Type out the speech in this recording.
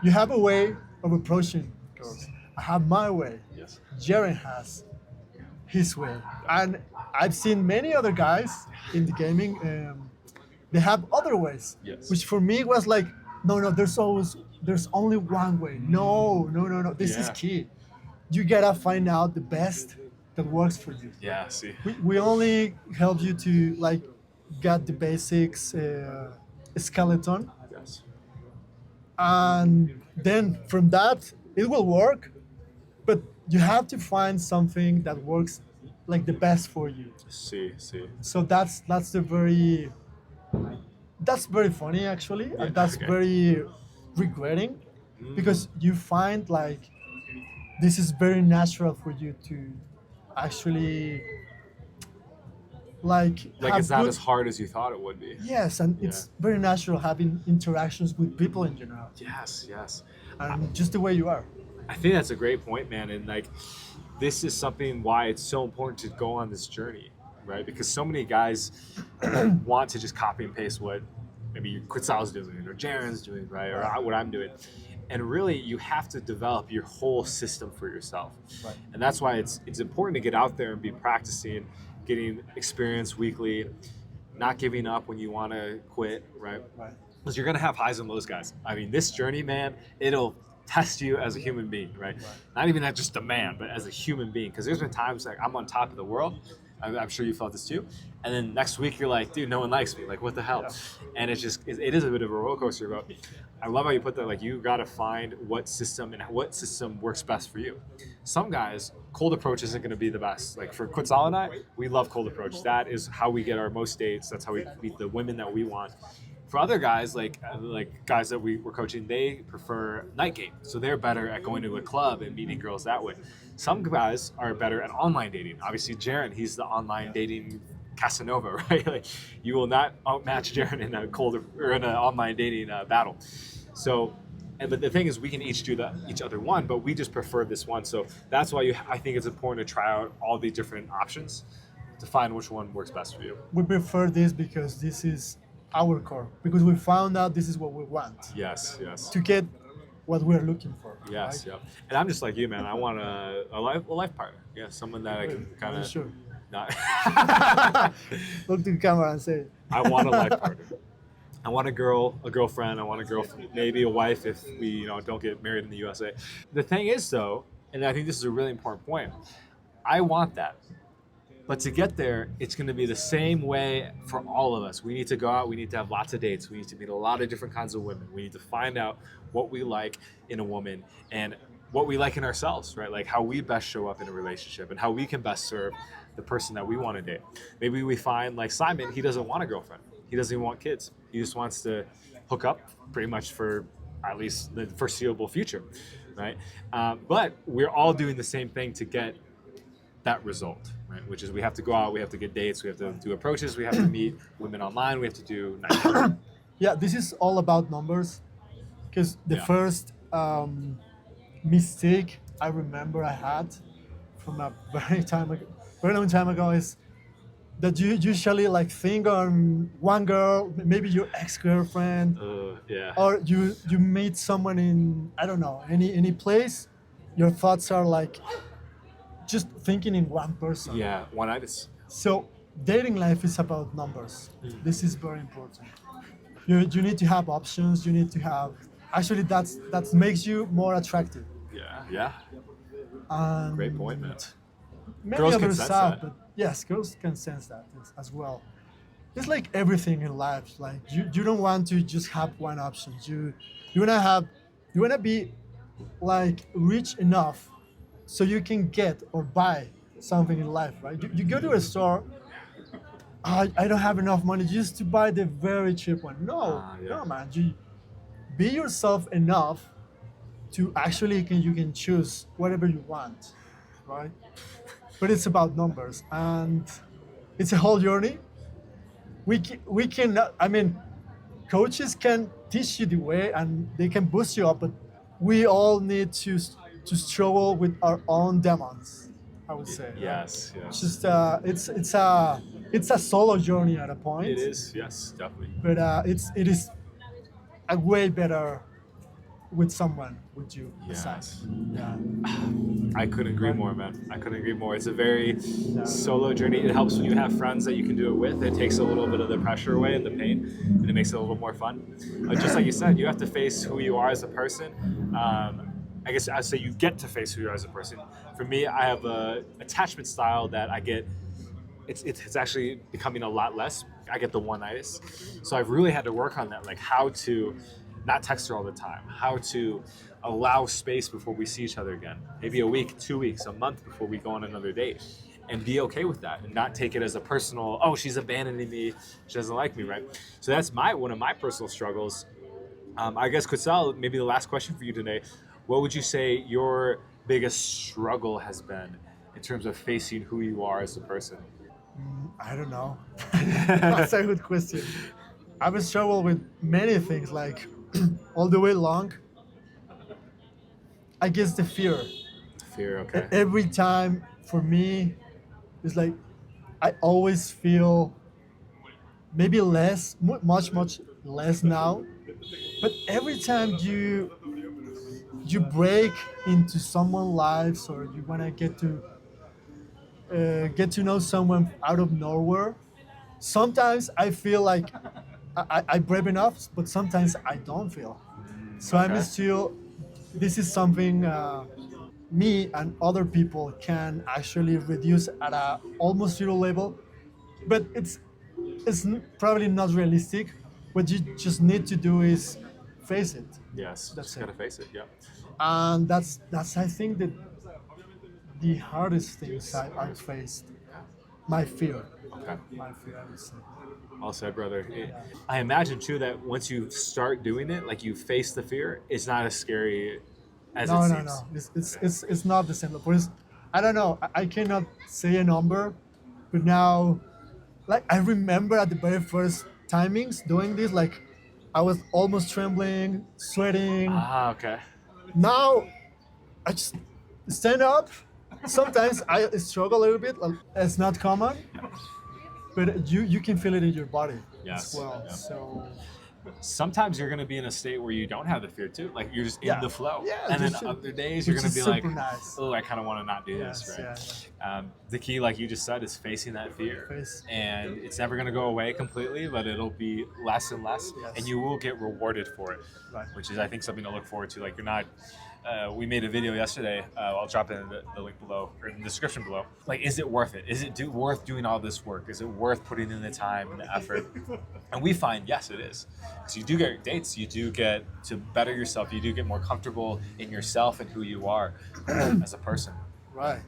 you have a way of approaching girls. I have my way. Yes. Jaren has his way, and I've seen many other guys in the gaming. They have other ways, Yes. which for me was like, no, no. There's only one way. No, no, no, no. This is Yeah. key. You gotta find out the best that works for you. Yeah. See. We only help you to like get the basics skeleton, Yes. and then from that it will work, but you have to find something that works like the best for you. See. See. So that's very funny actually, Yeah, and that's okay. very regretting, because you find like this is very natural for you to actually like Like have it's not good, as hard as you thought it would be. yes, and Yeah. it's very natural having interactions with people in general, Yes. Yes. and just the way you are. I think that's a great point, man. And like, this is something why it's so important to go on this journey, right? Because so many guys want to just copy and paste what maybe Quetzal's doing or Jaren's doing, right? Or what I'm doing. And really, you have to develop your whole system for yourself. Right. And that's why it's important to get out there and be practicing, getting experience weekly, not giving up when you want to quit, right? Right. Because you're going to have highs and lows, guys. I mean, this journey, man, it'll test you as a human being, right? Not even as just a man, but as a human being. Because there's been times like I'm on top of the world. I'm sure you felt this too. And then next week you're like, dude, no one likes me. Like, what the hell? And it's just, it is a bit of a roller coaster. But I love how you put that. Like, you got to find what system works best for you. Some guys, cold approach isn't going to be the best. Like for Quetzal and I, we love cold approach. That is how we get our most dates. That's how we meet the women that we want. For other guys, like guys that we were coaching, they prefer night game, so they're better at going to a club and meeting girls that way. Some guys are better at online dating. Obviously, Jaren, he's the online dating Casanova, right? Like, you will not outmatch Jaren in a cold or in an online dating battle. So, but the thing is, we can each do each other one, but we just prefer this one. So that's why I think it's important to try out all the different options to find which one works best for you. We prefer this because this is our core, because we found out this is what we want Yes, yes. to get what we're looking for. Yes, right? yeah. And I'm just like you, man. I want a life partner. Yeah, someone that I can kind of Sure. not. Look to the camera and say, I want a life partner. I want a girlfriend. I want a girlfriend, maybe a wife if we don't get married in the USA. The thing is, though, and I think this is a really important point. I want that. But to get there, it's going to be the same way for all of us. We need to go out. We need to have lots of dates. We need to meet a lot of different kinds of women. We need to find out what we like in a woman and what we like in ourselves, right? Like how we best show up in a relationship and how we can best serve the person that we want to date. Maybe we find, like Simon, he doesn't want a girlfriend. He doesn't even want kids. He just wants to hook up pretty much for at least the foreseeable future, right? But we're all doing the same thing to get that result, right? Which is we have to go out, we have to get dates, we have to do approaches, we have to meet women online, we have to do night. yeah, this is all about numbers, because the Yeah. first mistake I remember I had from a very long time ago is that you usually like think on one girl, maybe your ex-girlfriend, Yeah. or you meet someone in, I don't know, any place. Your thoughts are like just thinking in one person. Yeah, one-itis. So dating life is about numbers. This is very important. You need to have options. You need to have, actually that makes you more attractive. Yeah. Yeah. And Great point, man. many Girls can others sense have, that. but yes, girls can sense that as well. It's like everything in life. Like you don't want to just have one option. You wanna be like rich enough so you can get or buy something in life, right? You go to a store. I don't have enough money just to buy the very cheap one. No, Yeah. no, man. You be yourself enough to actually you can choose whatever you want, right? But it's about numbers, and it's a whole journey. We can. I mean, coaches can teach you the way and they can boost you up, but we all need to struggle with our own demons, I would say. Yes. It's Yes. just it's a solo journey at a point. It is. Yes, definitely. But it is a way better with someone with you beside. Yes. Yeah. I couldn't agree Right. more, man. I couldn't agree more. It's a very Yeah. solo journey. It helps when you have friends that you can do it with. It takes a little bit of the pressure away and the pain, and it makes it a little more fun. Just like you said, you have to face who you are as a person. I guess I'd say you get to face who you are as a person. For me, I have a attachment style that I get. It's actually becoming a lot less. I get the one-itis, so I've really had to work on that, like how to not text her all the time, how to allow space before we see each other again, maybe a week, 2 weeks, a month before we go on another date, and be okay with that and not take it as a personal, oh, she's abandoning me, she doesn't like me, right? So that's my one of my personal struggles. I guess, Quetzal, maybe the last question for you today. What would you say your biggest struggle has been in terms of facing who you are as a person? I don't know. That's a good question. I've struggled with many things, like all the way long. I guess the fear. Fear, okay. Every time for me, it's like I always feel maybe less, much less now. But every time you break into someone's lives, or you wanna get to know someone out of nowhere, sometimes I feel like I brave enough, but sometimes I don't feel. So I'm Okay. still. This is something me and other people can actually reduce at a almost zero level, but probably not realistic. What you just need to do is face it. Yes, That's just it. gotta face it. Yep. And that's I think that the hardest things I faced. My fear. Okay. My fear, I would say. Well said, brother. Yeah. I imagine too that once you start doing it, like you face the fear, it's not as scary as it No, no, seems. no. It's it's Okay. it's, it's not the same. But I don't know. I cannot say a number, but now, like I remember at the very first timings doing this, like I was almost trembling, sweating. Ah, okay. Now I just stand up. Sometimes I struggle a little bit. It's not common, but you can feel it in your body as Yes. well. Yep. So Sometimes you're gonna be in a state where you don't have the fear too, like you're just in yeah, the flow. yeah, And then just other days you're which gonna is be like, super nice. oh, I kind of want to not do this, Yes, right? yeah, The key, like you just said, is facing that fear, face. and it's never gonna go away completely, but it'll be less and less, Yes. and you will get rewarded for it, Right. which is I think something to look forward to. Like you're not. We made a video yesterday. I'll drop it in the link below or in the description below. Like, is it worth it? Is it worth doing all this work? Is it worth putting in the time and the effort? And we find yes, it is. Because you do get dates, you do get to better yourself, you do get more comfortable in yourself and who you are as a person. Right.